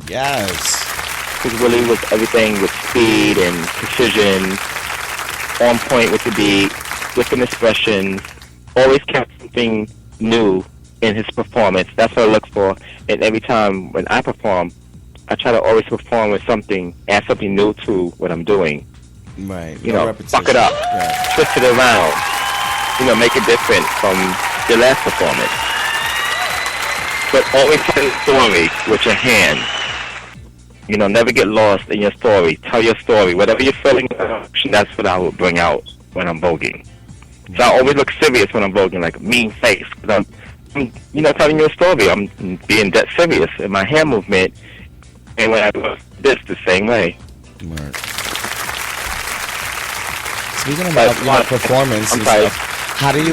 Yes. Because Willie was everything with speed and precision, on point with the beat, with an expression, always kept something new in his performance. That's what I look for. And every time when I perform, I try to always perform with something, add something new to what I'm doing. Right. You know, fuck it up, twist it around, you know, make it different from your last performance. But always tell your story with your hands. You know, never get lost in your story. Tell your story. Whatever you're feeling, that's what I will bring out when I'm voguing. So I always look serious when I'm voguing, like a mean face. Because I'm, you know, telling you a story. I'm being dead serious in my hand movement. And when I do this, the same way. Right. Speaking about performance and stuff, how do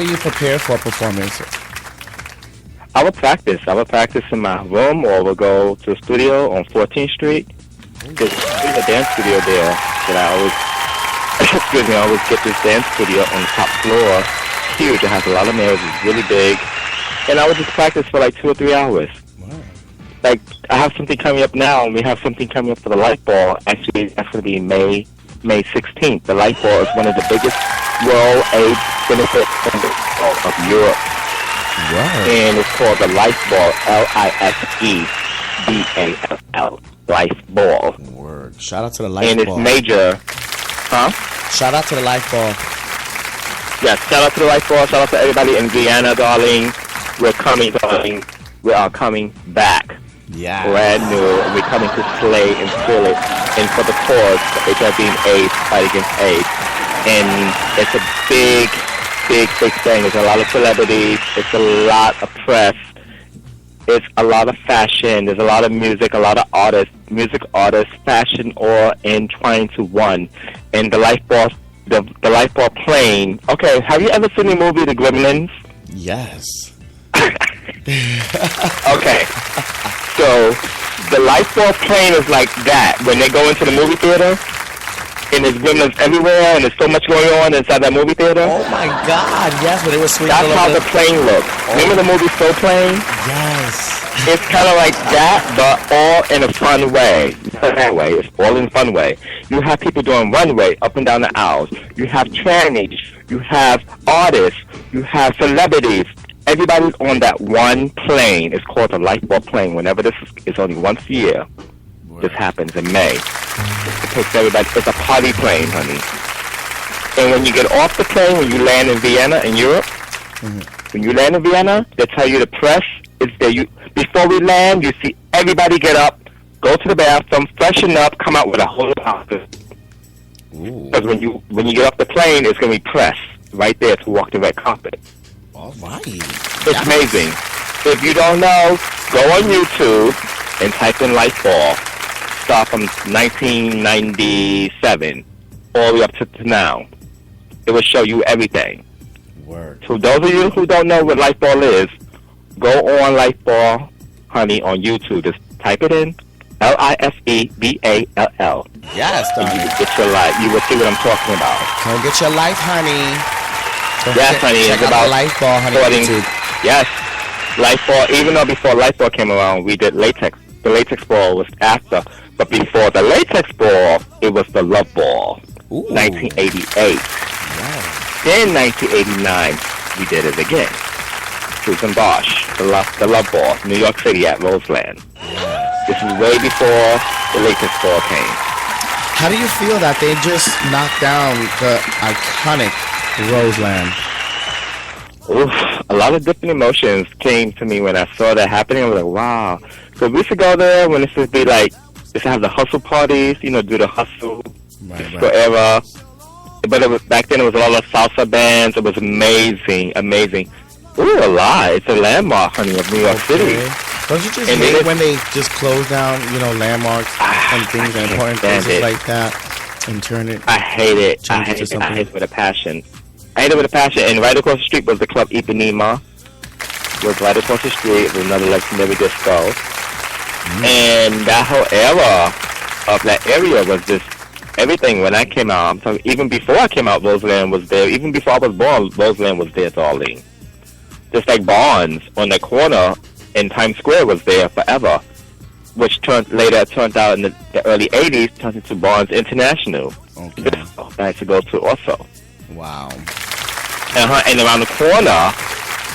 you prepare for a performance? I would practice. In my room, or we'll go to the studio on 14th Street. There's a dance studio there that I always, excuse me, I always get this dance studio on the top floor. Huge. It has a lot of mirrors. It's really big. And I would just practice for like 2 or 3 hours. Wow. Like, I have something coming up now, and we have something coming up for the Light Ball. Actually, that's going to be May 16th. The Light Ball is one of the biggest World AIDS benefit of Europe. Wow. And it's called the Life Ball, LIFEBALL, Life Ball. Word. Shout out to the Life Ball. And it's major. Huh? Shout out to the Life Ball. Yes, shout out to the Life Ball. Shout out to everybody in Vienna, darling. We're coming, darling. We are coming back. Yeah. Brand new. And we're coming to slay and fill it. And for the cause, HIV and AIDS, fight against AIDS. And it's a big thing. There's a lot of celebrities. It's a lot of press. It's a lot of fashion. There's a lot of music, a lot of artists, music artists, fashion, all entwined to one. And the Life Ball, the Life Ball plane. Okay, have you ever seen the movie The Gremlins? Yes. Okay. So the Life Ball plane is like that. When they go into the movie theater, and there's gremlins everywhere, and there's so much going on inside that movie theater. Oh my God! Yes, but it was sweet. That's how the plane looks. Oh. Remember the movie Soul Plane? Yes. It's kind of like that, but all in a fun way. Not that way. It's all in a fun way. You have people doing runway up and down the aisles. You have trannies. You have artists. You have celebrities. Everybody's on that one plane. It's called the Life Ball plane. Whenever this is only once a year. This happens in May. It takes everybody. It's a party plane, honey. And when you get off the plane, when you land in Vienna, in Europe, when you land in Vienna, they tell you the press is there. Before we land, you see everybody get up, go to the bathroom, freshen up, come out with a whole outfit. Because when you get off the plane, it's going to be press right there to walk the red carpet. All right. It's amazing. If you don't know, go on YouTube and type in Life Ball. Start from 1997 all the way up to now. It will show you everything. Word. So those of you who don't know what Life Ball is, go on Life Ball, honey, on YouTube. Just type it in, LIFEBALL. Yes, darling. You will get your life. You will see what I'm talking about. Go get your life, honey. Yes, honey. Check it's out about the Life Ball, honey. YouTube. Yes, Life Ball. Even though before Life Ball came around, we did latex. The latex ball was after. But before the latex ball, it was the Love Ball. Ooh. 1988. Wow. Then 1989, we did it again. Susan Bosch, the Love Ball, New York City at Roseland. Yes. This is way before the latex ball came. How do you feel that they just knocked down the iconic Roseland? Oof, a lot of different emotions came to me when I saw that happening. I was like, wow. So we used to go there when this would be like, just have the hustle parties, you know, do the hustle, forever. But it was, back then it was a lot of salsa bands. It was amazing. Ooh, a lot. It's a landmark, honey, of New York City. Don't you just hate when they just close down, you know, landmarks and things and important places like that and turn it? I hate it. I hate it with a passion. And right across the street was the club Ipanema. Was right across the street. It was another legendary disco. And that whole era of that area was just everything. When I came out, I'm talking, even before I came out, Roseland was there. Even before I was born, Roseland was there, darling. Just like Barnes on the corner in Times Square was there forever. which later turned out in the early 80s, turned into Barnes International. Okay. I used to go to also. Wow. And around the corner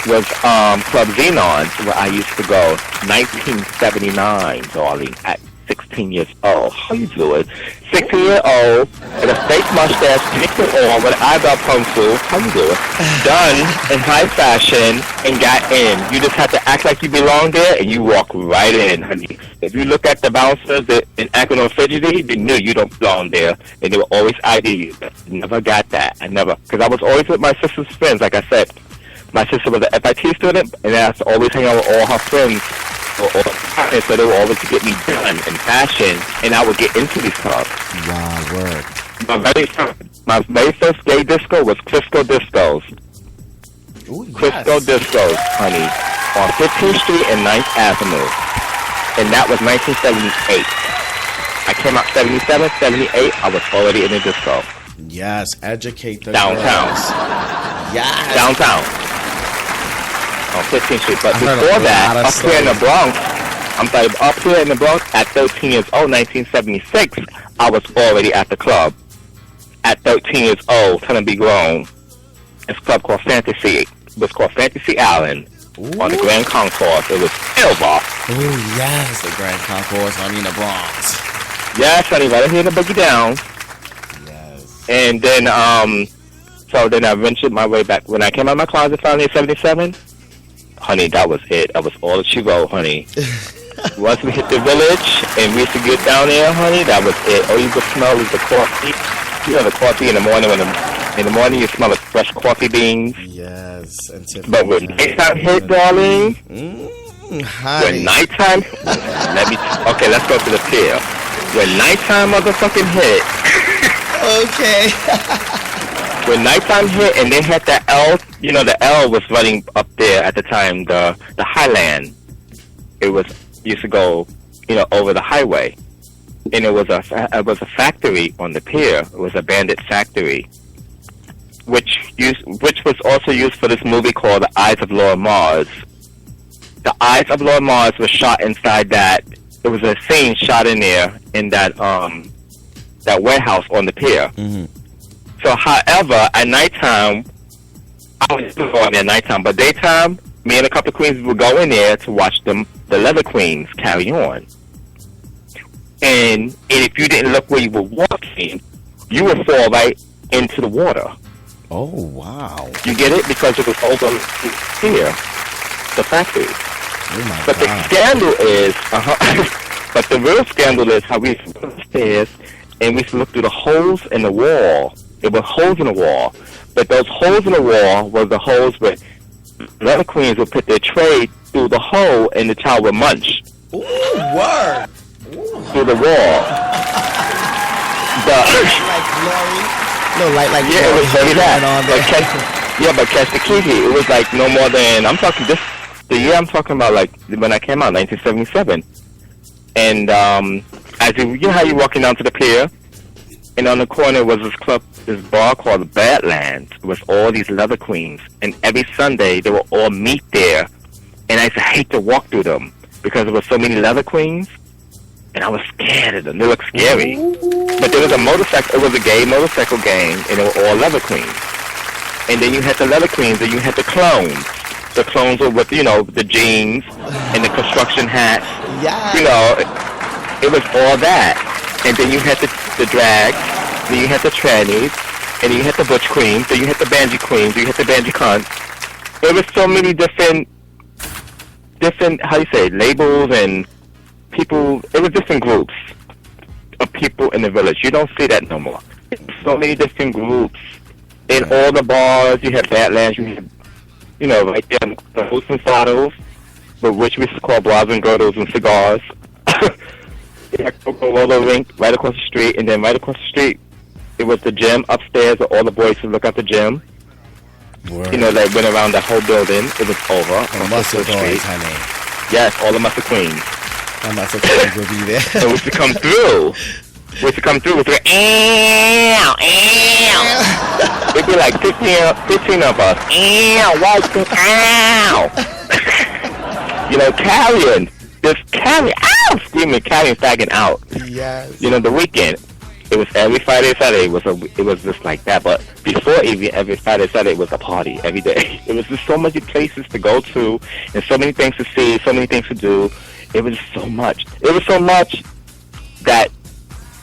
was Club Xenon, where I used to go. 1979, darling, at 16 years old. How you doing? 16-year-old with a fake mustache, picture on with an eyebrow pencil. How you doing? Done in high fashion and got in. You just have to act like you belong there, and you walk right in, honey. If you look at the bouncers and acting on fidgety, they knew you don't belong there, and they will always ID you. Never got that. I never, because I was always with my sister's friends. Like I said, my sister was an FIT student, and I used to always hang out with all her friends. So they would always get me done in fashion, and I would get into these clubs. Wow, word. My very first gay disco was Crisco Discos. Ooh, yes. Crisco Discos, honey, on 15th Street and 9th Avenue. And that was 1978. I came out 77, 78, I was already in the disco. Yes, educate the downtown. girls. Yes. Downtown. On 15th Street. But before that, up here in the Bronx, up here in the Bronx, at 13 years old, 1976, I was already at the club. At 13 years old, trying to be grown. It's a club called Fantasy. It was called Fantasy Island. Ooh. On the Grand Concourse. It was Silver. Oh, yes, the Grand Concourse, honey, in the Bronx. Yes, honey, right here in the Boogie Down. Yes. And then, so then I ventured my way back. When I came out of my closet finally in 77, honey, that was it. That was all that she wrote, honey. Once we hit the village and we used to get down there, honey, that was it. All you could smell was the coffee. You know, the coffee in the morning. In the morning, you smell the fresh coffee beans. Yes. But when nighttime hit, darling, when nighttime, okay, let's go to the pier. When nighttime motherfucking hit. Okay. When nighttime hit and they had that L, you know, the L was running up there at the time, the Highland. It was used to go, you know, over the highway. And it was a factory on the pier. It was a bandit factory, which was also used for this movie called The Eyes of Laura Mars. The Eyes of Laura Mars was shot inside that. It was a scene shot in there in that warehouse on the pier. Mm-hmm. So, however, at nighttime, I was still going there at nighttime, but daytime, me and a couple of queens would go in there to watch the leather queens carry on. And if you didn't look where you were walking, you would fall right into the water. Oh, wow. You get it? Because it was over here, the factory. Oh, my but God. the scandal is, but the real scandal is how we used to go upstairs and we used to look through the holes in the wall. There were holes in the wall. But those holes in the wall were the holes where the other queens would put their tray through the hole and the child would munch. Ooh, word. Ooh. Through the wall. Like glory? No, like yeah, it was very that. But catch the key. It was like no more than, I'm talking this, the year I'm talking about, like when I came out, 1977. And as you know how you're walking down to the pier, and on the corner was this bar called the Badlands. It was all these leather queens, and every Sunday they would all meet there. And I used to hate to walk through them because there were so many leather queens, and I was scared of them. They looked scary. But there was a motorcycle. It was a gay motorcycle gang, and they were all leather queens. And then you had the leather queens, and you had the clones. The clones were with, you know, the jeans and the construction hats. Yeah. You know, it was all that. And then you had the drags, then you had the trannies, and then you had the butch queens, then you had the banji queens, then you had the banji cunts. There was so many different, how do you say, labels and people. It was different groups of people in the village. You don't see that no more. So many different groups. In all the bars, you had Badlands, you had, you know, right there, the Hoots and Saddles, but which we used to call bras and girdles and cigars. Yeah, Coca-Cola rink right across the street, and then right across the street, it was the gym upstairs where all the boys would look at the gym. Word. You know, they went around the whole building. It was over. The muscle boys, honey. Yes, all the muscle queens. The muscle queens would be there. And we used to come through. We used to come through with like, ew, ew. It'd be like 15 of us. Ew, ow. You know, carrying. Just carry. Ow! screaming, carrying, fagging out. Yes. You know, the weekend. It was every Friday, Saturday. It was just like that. But before even every Friday, Saturday, it was a party every day. It was just so many places to go to, and so many things to see, so many things to do. It was so much. It was so much that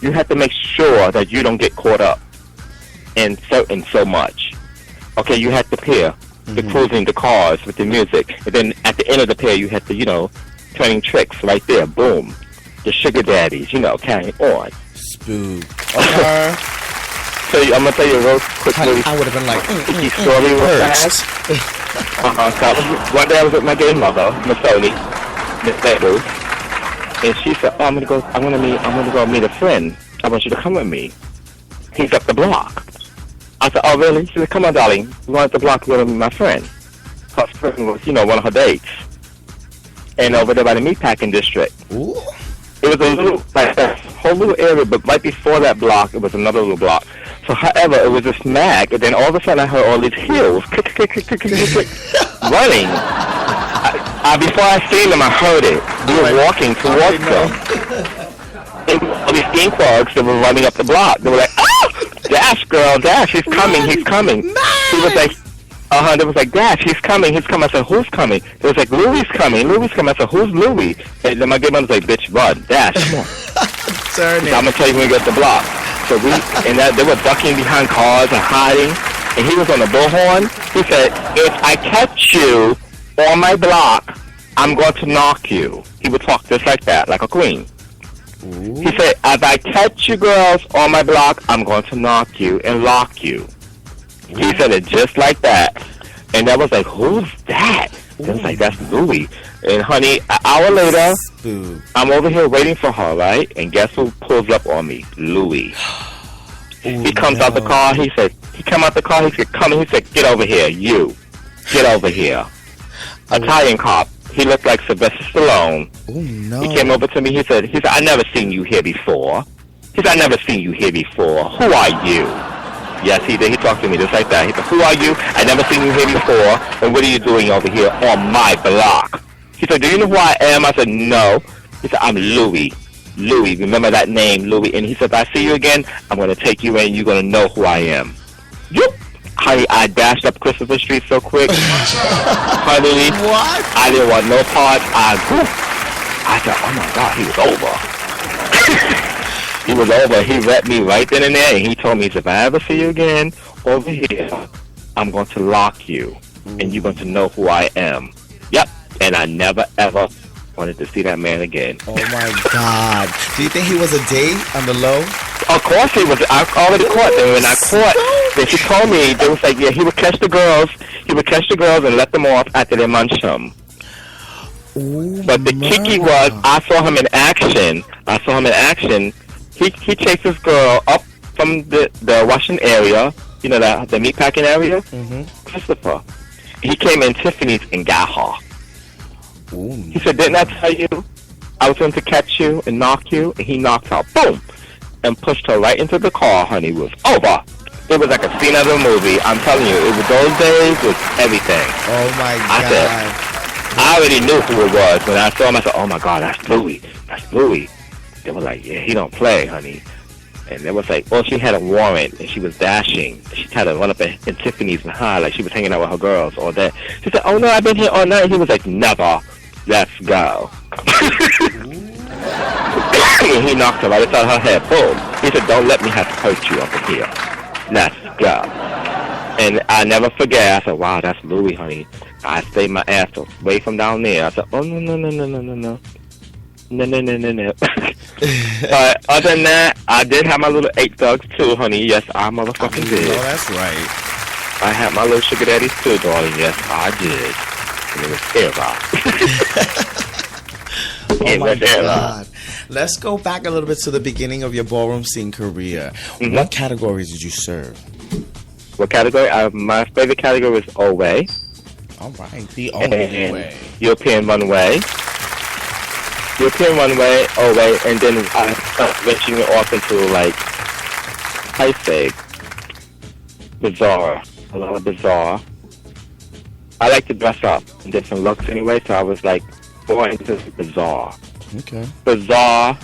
you had to make sure that you don't get caught up in so much. Okay, you had the pier, the cruising, the cars with the music, and then at the end of the pier, you had the, you know, turning tricks right there. Boom, the sugar daddies, you know, carrying on. Spook. Okay. So I'm gonna tell you real quickly. I would have been like, story real fast. So one day I was with my gay mother, Miss Sony, Miss Bedu, and she said, "Oh, I'm gonna go meet a friend. I want you to come with me. He's up the block." I said, "Oh, really?" She said, "Come on, darling. We want up the block to go to meet my friend." Her friend was, you know, one of her dates, and over there by the meatpacking district. Ooh. It was a little, like that whole little area, but right before that block, it was another little block. So, however, it was a smack, and then all of a sudden I heard all these heels running. Before I seen them, I heard it. We were walking towards them. And all these ski quads that were running up the block. They were like, "Oh, Dash, girl, Dash, he's coming, he's coming." He was like, they was like, "Dash, he's coming, he's coming." I said, "Who's coming?" They was like, "Louie's coming, Louie's coming." I said, "Who's Louie?" And then my good mom was like, "Bitch, run, Dash, come on." So I'm gonna tell you when we get the block. So they were ducking behind cars and hiding, and he was on the bullhorn. He said, "If I catch you on my block, I'm going to knock you." He would talk just like that, like a queen. Ooh. He said, "If I catch you girls on my block, I'm going to knock you and lock you." He said it just like that. And I was like, "Who's that?" And I was like, "That's Louie." And honey, an hour later, I'm over here waiting for her, right? And guess who pulls up on me? Louie. He comes out the car. He said, he come out the car. He said, "Come." He said, "Get over here, you. Get over here." Italian cop. He looked like Sylvester Stallone. Oh, no. He came over to me. He said, "I never seen you here before." He said, "I never seen you here before. Who are you?" Yes, he did. He talked to me just like that. He said, "Who are you? I never seen you here before. And what are you doing over here on my block?" He said, "Do you know who I am?" I said, "No." He said, "I'm Louie. Louie. Remember that name, Louie." And he said, "If I see you again, I'm going to take you in. You're going to know who I am." Yep. Honey, I dashed up Christopher Street so quick. Honey, what? I didn't want no parts. I said, "Oh my God, he was over." He was over. He read me right then and there, and he told me, "If I ever see you again over here, I'm going to lock you, and you're going to know who I am." Yep. And I never ever wanted to see that man again. Oh my God! Do you think he was a date on the low? Of course he was. I already caught them. When I caught, then she told me, they was like, yeah, he would catch the girls. He would catch the girls and let them off after they munched him. Ooh, but the kicky was, I saw him in action. He chased this girl up from the Washington area, you know, the meatpacking area. Christopher. He came in Tiffany's and got her. Ooh. He said, "Didn't I tell you I was going to catch you and knock you?" And he knocked her, boom, and pushed her right into the car. Honey, it was over. It was like a scene out of a movie. I'm telling you, it was those days was everything. Oh my God! I already knew who it was when I saw him. I said, "Oh my God, that's Louie. That's Louie." They were like, "Yeah, he don't play, honey." And it was like, well, she had a warrant, and she was dashing. She tried to run up in Tiffany's behind, like she was hanging out with her girls all day. She said, "Oh, no, I've been here all night." He was like, "Never. Let's go." And he knocked her right inside her head. Boom. He said, "Don't let me have to hurt you up in here. Let's go." And I never forget. I said, "Wow, that's Louie, honey." I stayed my ass away from down there. I said, "Oh, no. No. But other than that, I did have my little 8 thugs too, honey. Yes, I motherfucking did. Oh, that's right. I had my little sugar daddies too, darling. Yes, I did. And it was era. Oh my God. Let's go back a little bit to the beginning of your ballroom scene career. What categories did you serve? What category? My favorite category was Old-Way. All right, the only way. European Runway. Old-Way, and then I started venturing off into, like, how you say, bizarre. A lot of bizarre. I like to dress up in different looks anyway, so I was, like, more into bizarre. Okay. bizarre,